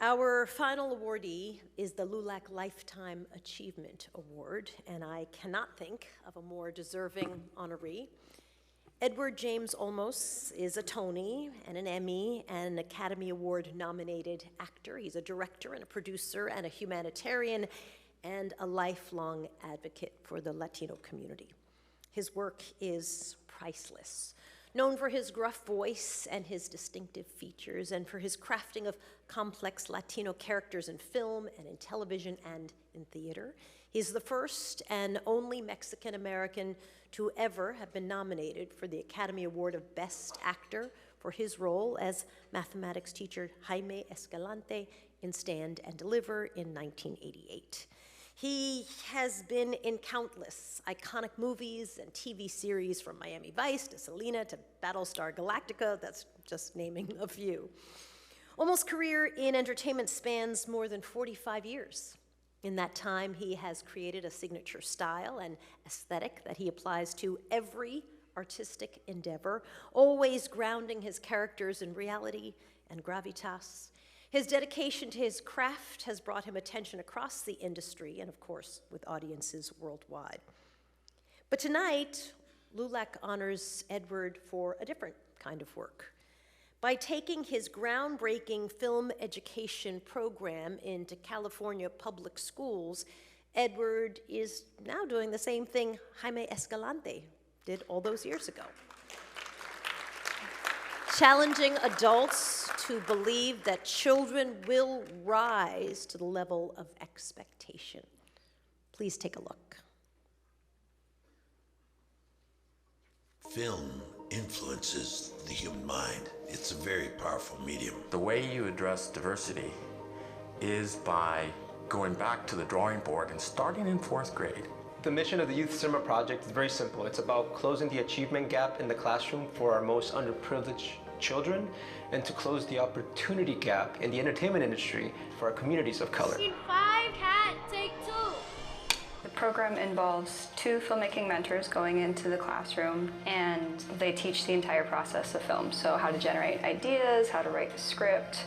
Our final awardee is the LULAC Lifetime Achievement Award, and I cannot think of a more deserving honoree. Edward James Olmos is a Tony and an Emmy and an Academy Award nominated actor. He's a director and a producer and a humanitarian and a lifelong advocate for the Latino community. His work is priceless. Known for his gruff voice and his distinctive features, and for his crafting of complex Latino characters in film and in television and in theater. He's the first and only Mexican-American to ever have been nominated for the Academy Award of Best Actor for his role as mathematics teacher Jaime Escalante in Stand and Deliver in 1988. He has been in countless iconic movies and TV series, from Miami Vice to Selena to Battlestar Galactica. That's just naming a few. Olmos' career in entertainment spans more than 45 years. In that time, he has created a signature style and aesthetic that he applies to every artistic endeavor, always grounding his characters in reality and gravitas. His dedication to his craft has brought him attention across the industry and, of course, with audiences worldwide. But tonight, LULAC honors Edward for a different kind of work. By taking his groundbreaking film education program into California public schools, Edward is now doing the same thing Jaime Escalante did all those years ago. Challenging adults to believe that children will rise to the level of expectation. Please take a look. Film influences the human mind. It's a very powerful medium. The way you address diversity is by going back to the drawing board and starting in 4th grade. The mission of the Youth Cinema Project is very simple. It's about closing the achievement gap in the classroom for our most underprivileged children, and to close the opportunity gap in the entertainment industry for our communities of color. Scene 5, cat, take 2. The program involves 2 filmmaking mentors going into the classroom, and they teach the entire process of film. So how to generate ideas, how to write the script,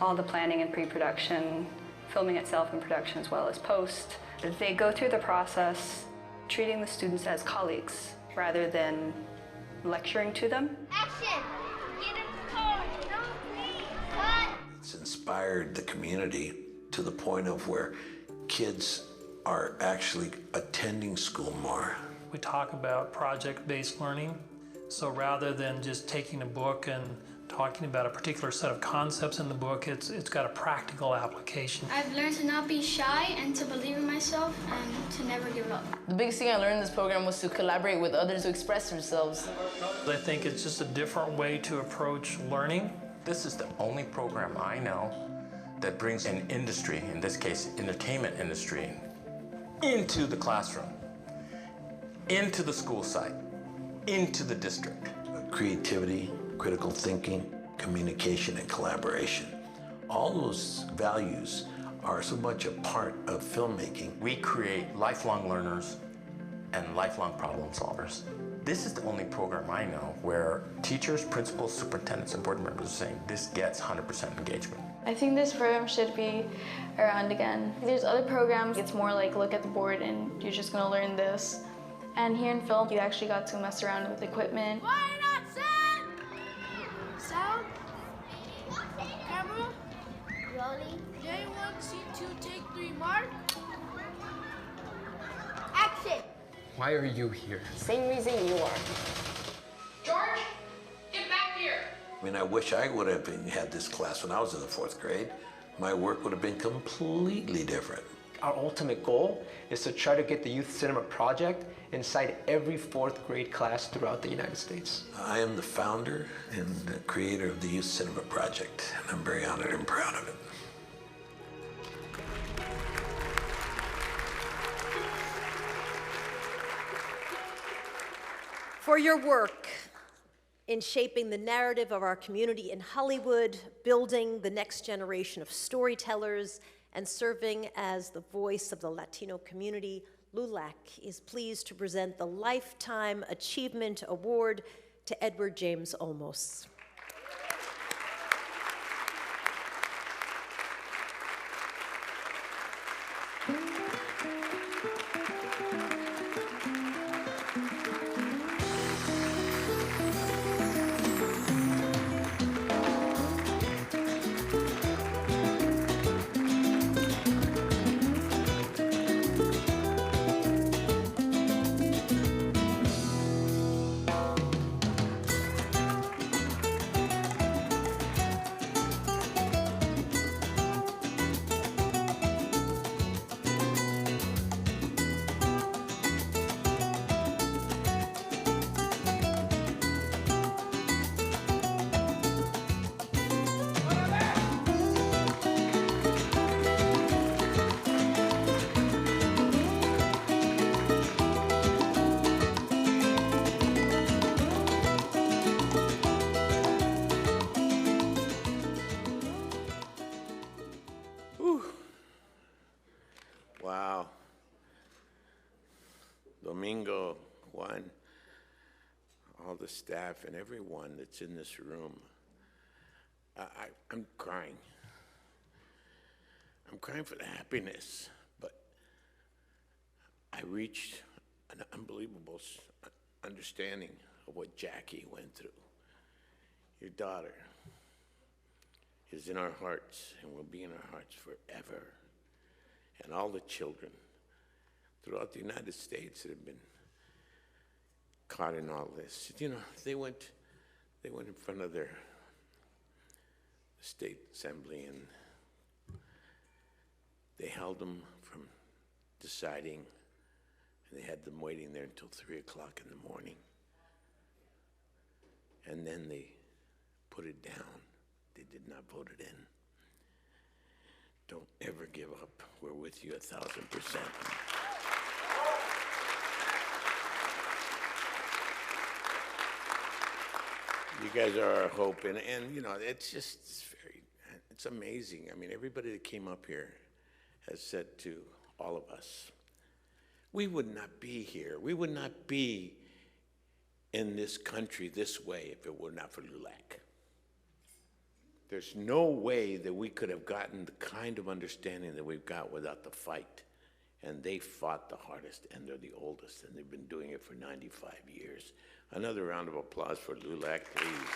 all the planning and pre-production, filming itself in production as well as post. They go through the process treating the students as colleagues rather than lecturing to them. Action! Get him cold! No, please! Cut! It's inspired the community to the point of where kids are actually attending school more. We talk about project-based learning. So rather than just taking a book and talking about a particular set of concepts in the book, it's got a practical application. I've learned to not be shy and to believe in myself and to never give up. The biggest thing I learned in this program was to collaborate with others to express themselves. I think it's just a different way to approach learning. This is the only program I know that brings an industry, in this case, entertainment industry, into the classroom, into the school site, into the district. Creativity, critical thinking, communication, and collaboration. All those values are so much a part of filmmaking. We create lifelong learners and lifelong problem solvers. This is the only program I know where teachers, principals, superintendents, and board members are saying this gets 100% engagement. I think this program should be around again. There's other programs, it's more like look at the board and you're just gonna learn this. And here in film, you actually got to mess around with equipment. Why not sound? Camera? Rolling. J1, C2, take 3, mark. Action! Why are you here? Same reason you are. George, get back here! I mean, I wish I would have had this class when I was in the 4th grade. My work would have been completely different. Our ultimate goal is to try to get the Youth Cinema Project inside every 4th grade class throughout the United States. I am the founder and the creator of the Youth Cinema Project, and I'm very honored and proud of it. For your work in shaping the narrative of our community in Hollywood, building the next generation of storytellers, and serving as the voice of the Latino community, LULAC is pleased to present the Lifetime Achievement Award to Edward James Olmos. Domingo, Juan, all the staff, and everyone that's in this room. I'm crying. I'm crying for the happiness, but I reached an unbelievable understanding of what Jackie went through. Your daughter is in our hearts and will be in our hearts forever. And all the children throughout the United States that have been caught in all this. You know, they went in front of their state assembly and they held them from deciding, and they had them waiting there until 3 o'clock in the morning. And then they put it down. They did not vote it in. Don't ever give up. We're with you 1,000%. You guys are our hope, and you know, it's amazing. I mean, everybody that came up here has said to all of us, we would not be here. We would not be in this country this way if it were not for LULAC. There's no way that we could have gotten the kind of understanding that we've got without the fight. And they fought the hardest, and they're the oldest, and they've been doing it for 95 years. Another round of applause for LULAC, please.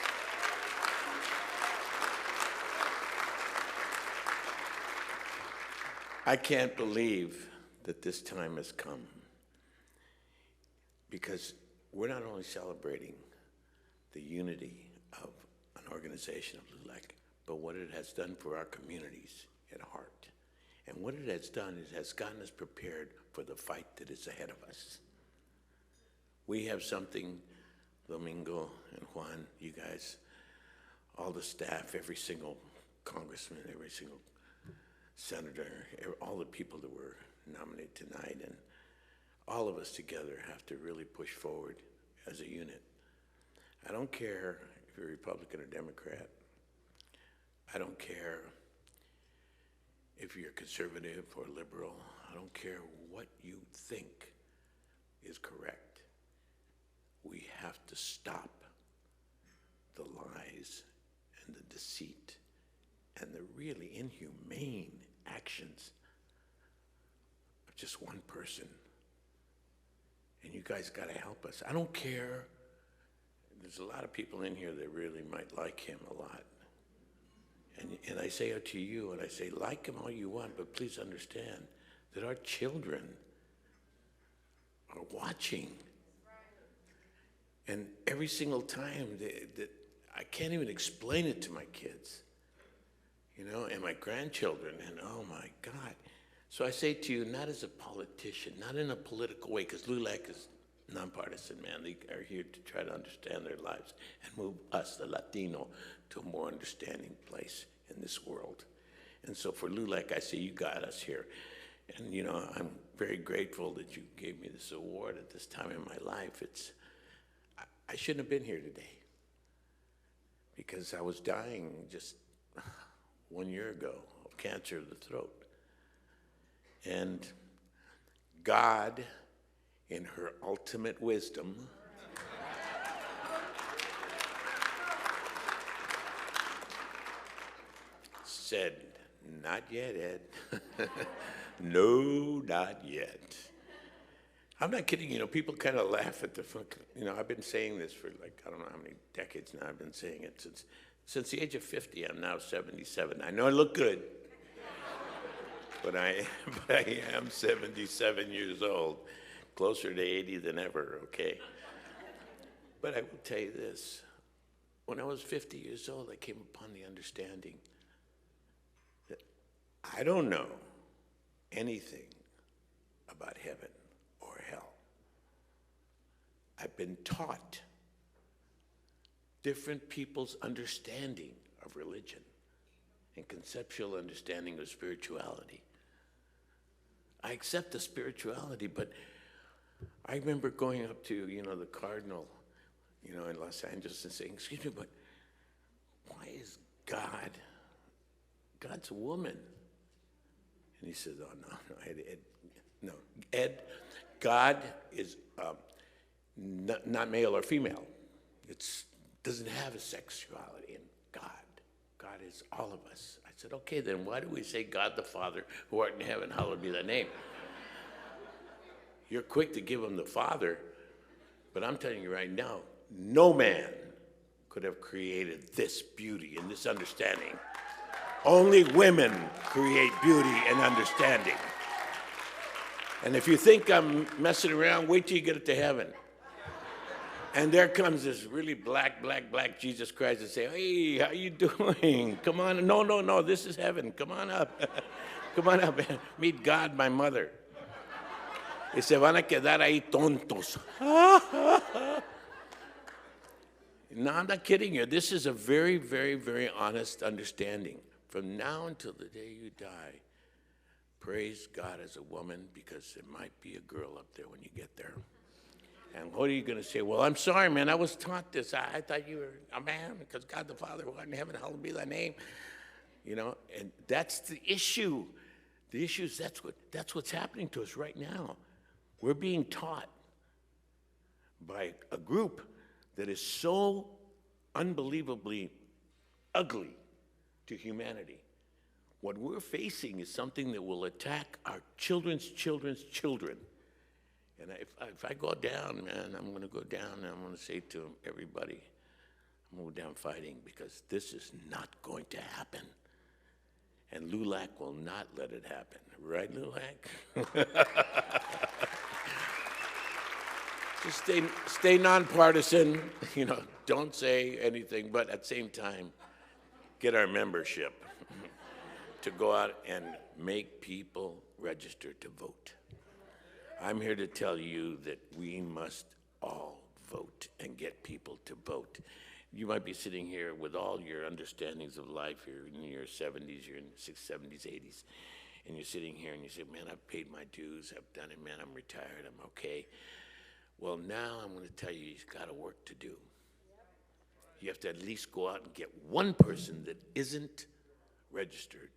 I can't believe that this time has come, because we're not only celebrating the unity of an organization of LULAC, but what it has done for our communities at heart. And what it has done is has gotten us prepared for the fight that is ahead of us. We have something, Domingo and Juan, you guys, all the staff, every single congressman, every single senator, all the people that were nominated tonight, and all of us together have to really push forward as a unit. I don't care if you're Republican or Democrat. I don't care if you're conservative or liberal. I don't care what you think is correct. We have to stop the lies and the deceit and the really inhumane actions of just one person. And you guys gotta help us. I don't care. There's a lot of people in here that really might like him a lot. And I say it to you, and I say, like him all you want, but please understand that our children are watching. And every single time that I can't even explain it to my kids, you know, and my grandchildren, and oh my God. So I say to you, not as a politician, not in a political way, because LULAC is nonpartisan, man. They are here to try to understand their lives and move us, the Latino, to a more understanding place in this world. And so for LULAC, I say, you got us here. And you know, I'm very grateful that you gave me this award at this time in my life. I shouldn't have been here today, because I was dying just 1 year ago of cancer of the throat. And God, in her ultimate wisdom, said, not yet, Ed. No, not yet. I'm not kidding, you know, people kind of laugh at the, you know, I've been saying this for like, I don't know how many decades now. I've been saying it since the age of 50. I'm now 77. I know I look good, but I am 77 years old, closer to 80 than ever, okay? But I will tell you this, when I was 50 years old, I came upon the understanding that I don't know anything about heaven or hell. I've been taught different people's understanding of religion and conceptual understanding of spirituality. I accept the spirituality, but I remember going up to, you know, the cardinal, you know, in Los Angeles and saying, excuse me, but why is God's a woman? And he said, oh, no, Ed, God is not male or female. It doesn't have a sexuality in God. God is all of us. I said, okay, then why do we say God the Father, who art in heaven, hallowed be thy name? You're quick to give him the Father, but I'm telling you right now, no man could have created this beauty and this understanding. Only women create beauty and understanding. And if you think I'm messing around, wait till you get it to heaven. And there comes this really black Jesus Christ and say, hey, how you doing? Come on. No, this is heaven. Come on up. Come on up. Meet God, my mother. Y se van a quedar ahí tontos. No, I'm not kidding you. This is a very, very, very honest understanding. From now until the day you die, praise God as a woman, because there might be a girl up there when you get there. And what are you going to say? Well, I'm sorry, man. I was taught this. I thought you were a man because God the Father, who art in heaven, hallowed be thy name. You know, and that's the issue. The issue is that's what's happening to us right now. We're being taught by a group that is so unbelievably ugly to humanity. What we're facing is something that will attack our children's children's children. And if I go down, man, I'm going to go down and I'm going to say to everybody, I'm going to go down fighting, because this is not going to happen. And LULAC will not let it happen. Right, LULAC? Just stay nonpartisan, you know, don't say anything, but at the same time, get our membership to go out and make people register to vote. I'm here to tell you that we must all vote and get people to vote. You might be sitting here with all your understandings of life. You're in your 70s, you're in 60s, 70s, 80s, and you're sitting here and you say, man, I've paid my dues, I've done it, man, I'm retired, I'm okay. Well, now I'm going to tell you, you've got a work to do. You have to at least go out and get one person that isn't registered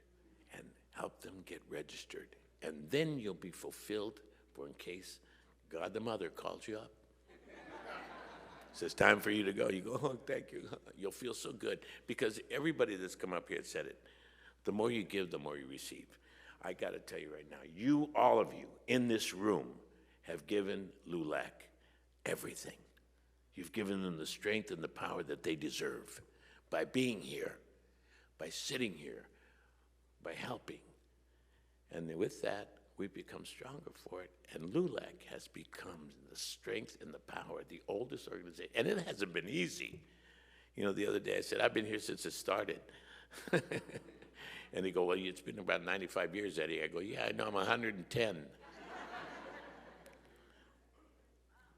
and help them get registered. And then you'll be fulfilled, for in case God the Mother calls you up. Says, time for you to go. You go, oh, thank you. You'll feel so good. Because everybody that's come up here said it. The more you give, the more you receive. I got to tell you right now, you, all of you in this room, have given LULAC everything. You've given them the strength and the power that they deserve by being here, by sitting here, by helping. And with that, we've become stronger for it. And LULAC has become the strength and the power, the oldest organization. And it hasn't been easy. You know, the other day I said, I've been here since it started. And they go, well, it's been about 95 years, Eddie. I go, yeah, I know, I'm 110.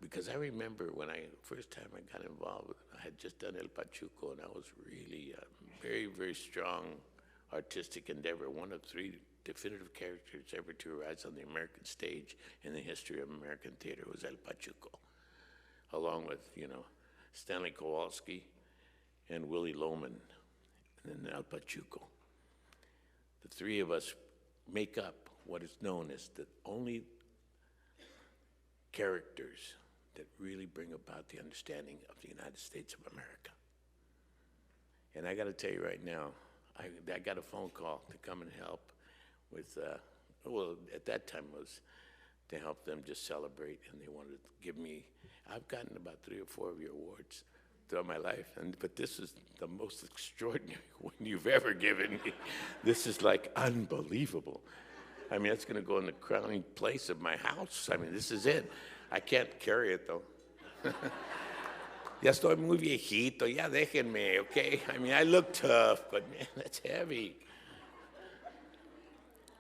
Because I remember when first time I got involved, I had just done El Pachuco, and I was really a very, very strong artistic endeavor, one of 3 definitive characters ever to arise on the American stage in the history of American theater was El Pachuco, along with, you know, Stanley Kowalski and Willie Loman, and then El Pachuco. The 3 of us make up what is known as the only characters that really bring about the understanding of the United States of America. And I got to tell you right now, I got a phone call to come and help with, well, at that time it was to help them just celebrate, and they wanted to give me, I've gotten about 3 or 4 of your awards throughout my life, but this is the most extraordinary one you've ever given me. This is like unbelievable. I mean, it's going to go in the crowning place of my house. I mean, this is it. I can't carry it, though. Ya estoy muy viejito, ya déjenme, okay? I mean, I look tough, but man, that's heavy.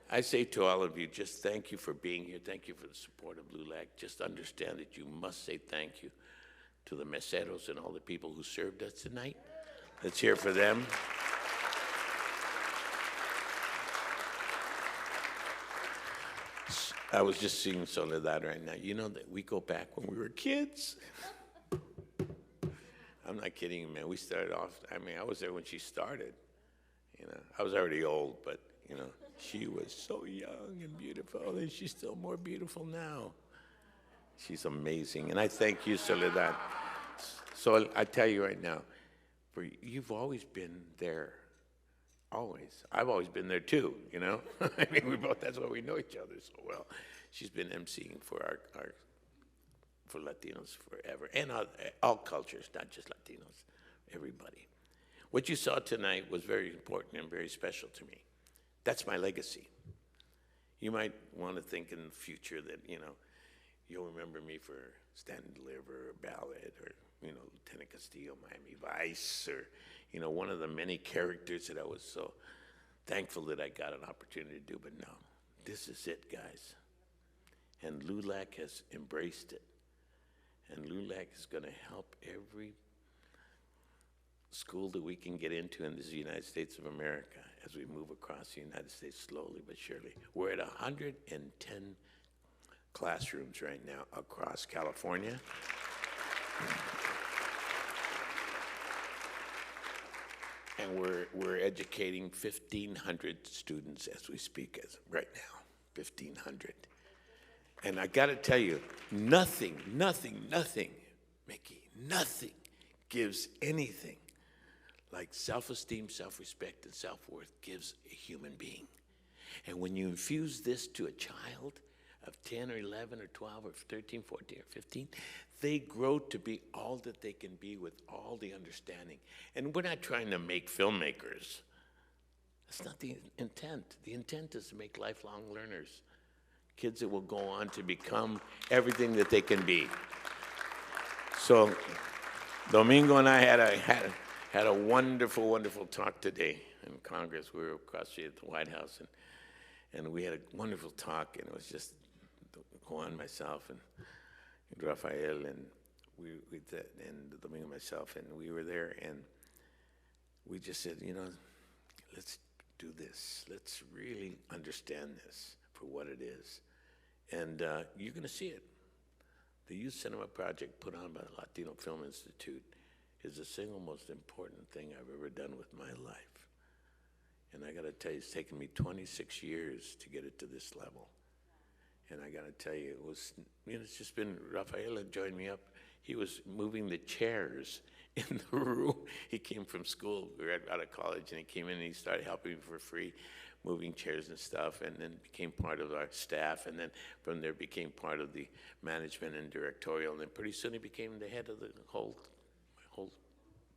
I say to all of you, just thank you for being here. Thank you for the support of LULAC. Just understand that you must say thank you to the meseros and all the people who served us tonight. Let's hear for them. I was just seeing Soledad right now. You know that we go back when we were kids. I'm not kidding you, man. We started off, I mean, I was there when she started. You know, I was already old, but, you know, she was so young and beautiful, and she's still more beautiful now. She's amazing. And I thank you, Soledad. So I tell you right now, you've always been there. Always. I've always been there too, you know? I mean, that's why we know each other so well. She's been emceeing for for Latinos forever, and all cultures, not just Latinos, everybody. What you saw tonight was very important and very special to me. That's my legacy. You might want to think in the future that, you know, you'll remember me for Stand and Deliver, or Ballad, or, you know, Lieutenant Castillo, Miami Vice, or, you know, one of the many characters that I was so thankful that I got an opportunity to do. But no, this is it, guys. And LULAC has embraced it. And LULAC is going to help every school that we can get into in the United States of America as we move across the United States slowly but surely. We're at 110 classrooms right now across California. And we're educating 1,500 students as we speak right now, 1,500. And I got to tell you, nothing, Mickey, nothing gives anything like self-esteem, self-respect, and self-worth gives a human being. And when you infuse this to a child of 10 or 11 or 12 or 13, 14 or 15, they grow to be all that they can be with all the understanding. And we're not trying to make filmmakers. That's not the intent. The intent is to make lifelong learners, kids that will go on to become everything that they can be. So Domingo and I had a wonderful, wonderful talk today in Congress. We were across the street at the White House, and we had a wonderful talk, and it was just Juan, myself, and Rafael, and and Domingo, myself, and we were there, and we just said, you know, let's do this. Let's really understand this for what it is. And you're going to see it. The Youth Cinema Project put on by the Latino Film Institute is the single most important thing I've ever done with my life. And I got to tell you, it's taken me 26 years to get it to this level. And I got to tell you, it was, you know, it's just been, Rafael had joined me up. He was moving the chairs in the room. He came from school, we were out of college, and he came in and he started helping me for free, moving chairs and stuff, and then became part of our staff, and then from there became part of the management and directorial, and then pretty soon he became the head of the whole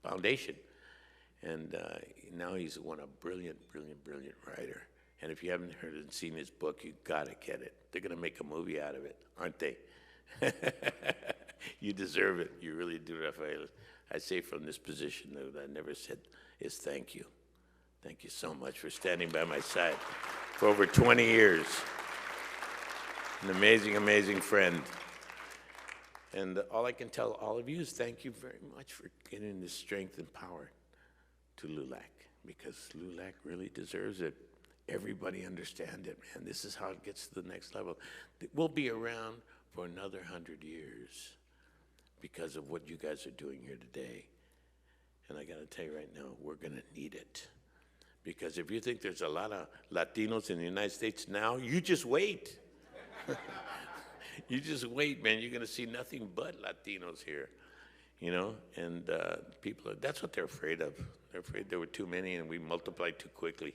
foundation. And now he's a brilliant writer. And if you haven't heard and seen his book, you gotta get it. They're gonna make a movie out of it, aren't they? You deserve it, you really do, Rafael. I say from this position that I never said is thank you. Thank you so much for standing by my side for over 20 years. An amazing, amazing friend. And all I can tell all of you is thank you very much for getting this strength and power to LULAC, because LULAC really deserves it. Everybody understand it, man. This is how it gets to the next level. We'll be around for another 100 years because of what you guys are doing here today. And I gotta tell you right now, we're gonna need it. Because if you think there's a lot of Latinos in the United States now, you just wait. You just wait, man. You're gonna see nothing but Latinos here, you know? And people, that's what they're afraid of. They're afraid there were too many and we multiplied too quickly.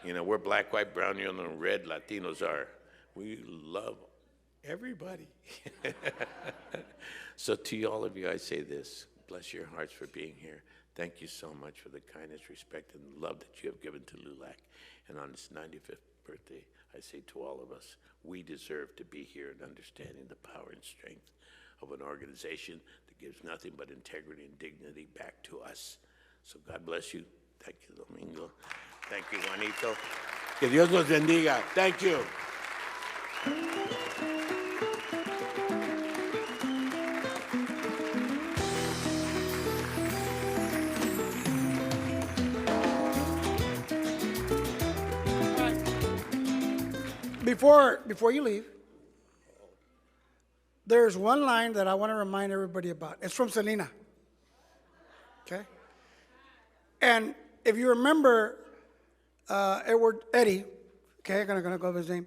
You know, we're black, white, brown, yellow, and red, Latinos are. We love everybody. So to all of you, I say this. Bless your hearts for being here. Thank you so much for the kindness, respect, and love that you have given to LULAC. And on its 95th birthday, I say to all of us, we deserve to be here and understanding the power and strength of an organization that gives nothing but integrity and dignity back to us. So God bless you. Thank you, Domingo. Thank you, Juanito. Que Dios los bendiga. Thank you. Before you leave, there's one line that I want to remind everybody about. It's from Selena. Okay? And if you remember, Eddie, okay, I'm gonna go with his name,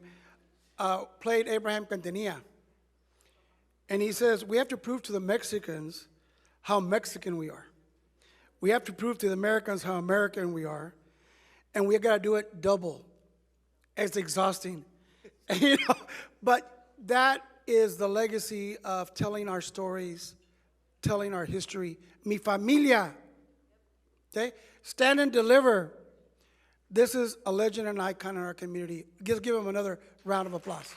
played Abraham Quintanilla And he says, we have to prove to the Mexicans how Mexican we are. We have to prove to the Americans how American we are. And we got to do it double. It's exhausting. You know, but that is the legacy of telling our stories, telling our history. Mi familia. Okay? Stand and deliver. This is a legend and icon in our community. Just give him another round of applause.